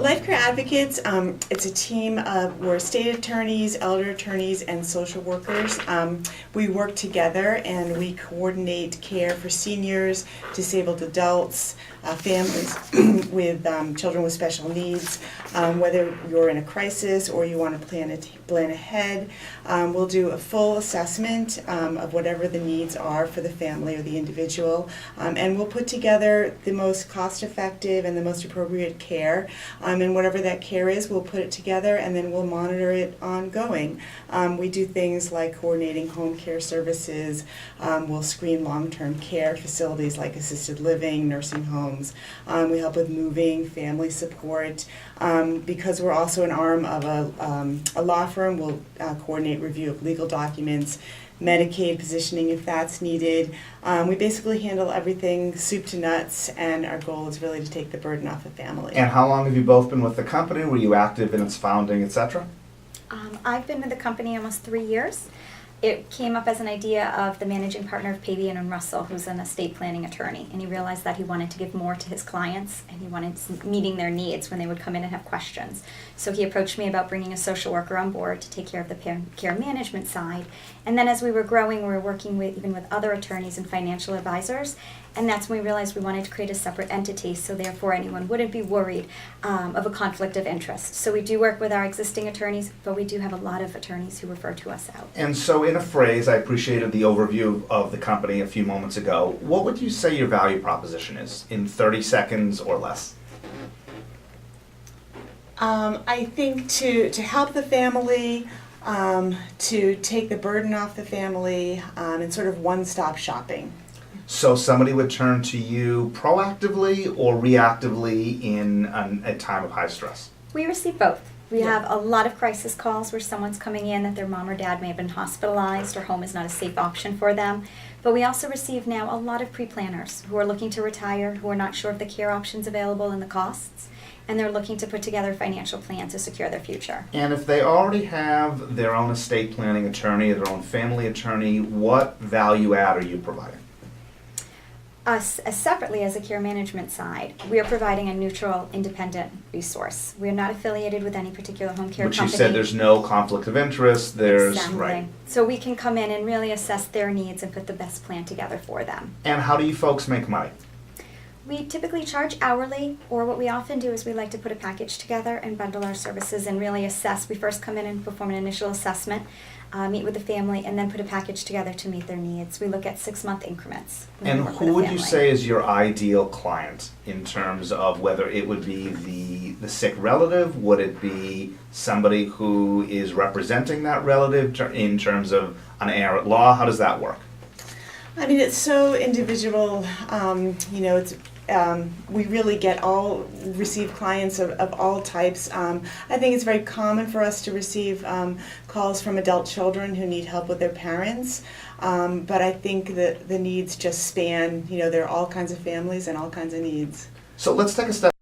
Life Care Advocates, it's a team of, we're state attorneys, elder attorneys, and social workers. We work together and we coordinate care for seniors, disabled adults, families with children with special needs. Whether you're in a crisis or you want to plan ahead, we'll do a full assessment of whatever the needs are for the family or the individual, and we'll put together the most cost-effective and the most appropriate care. And whatever that care is, we'll put it together and then we'll monitor it ongoing. We do things like coordinating home care services. We'll screen long-term care facilities like assisted living, nursing homes. We help with moving, family support. Because we're also an arm of a law firm, we'll coordinate review of legal documents, Medicaid positioning if that's needed. We basically handle everything soup to nuts, and our goal is really to take the burden off the family. And how long have you both been with the company? Were you active in its founding, etc.? I've been with the company almost 3 years. It came up as an idea of the managing partner of Pavian and Russell, who's an estate planning attorney, and he realized that he wanted to give more to his clients, and he wanted meeting their needs when they would come in and have questions. So he approached me about bringing a social worker on board to take care of the care management side. And then as we were growing, we were working even with other attorneys and financial advisors, and that's when we realized we wanted to create a separate entity, so therefore anyone wouldn't be worried of a conflict of interest. So we do work with our existing attorneys, but we do have a lot of attorneys who refer to us out. And so in a phrase, I appreciated the overview of the company a few moments ago. What would you say your value proposition is in 30 seconds or less? I think to help the family, to take the burden off the family, and sort of one-stop shopping. So somebody would turn to you proactively or reactively in a time of high stress? We receive both. We have a lot of crisis calls where someone's coming in that their mom or dad may have been hospitalized or home is not a safe option for them. But we also receive now a lot of pre-planners who are looking to retire, who are not sure of the care options available and the costs, and they're looking to put together a financial plan to secure their future. And if they already have their own estate planning attorney, their own family attorney, what value add are you providing? Us, separately as a care management side, we are providing a neutral, independent resource. We are not affiliated with any particular home care Which company. you said there's no conflict of interest, there's, Exactly. right. So we can come in and really assess their needs and put the best plan together for them. And how do you folks make money? We typically charge hourly, or what we often do is we like to put a package together and bundle our services and really assess. We first come in and perform an initial assessment, meet with the family, and then put a package together to meet their needs. We look at 6-month increments. And who would you say is your ideal client in terms of whether it would be the sick relative? Would it be somebody who is representing that relative in terms of an heir at law? How does that work? I mean, it's so individual. We really receive clients of all types. I think it's very common for us to receive calls from adult children who need help with their parents. But I think that the needs just span, there are all kinds of families and all kinds of needs. So let's take a step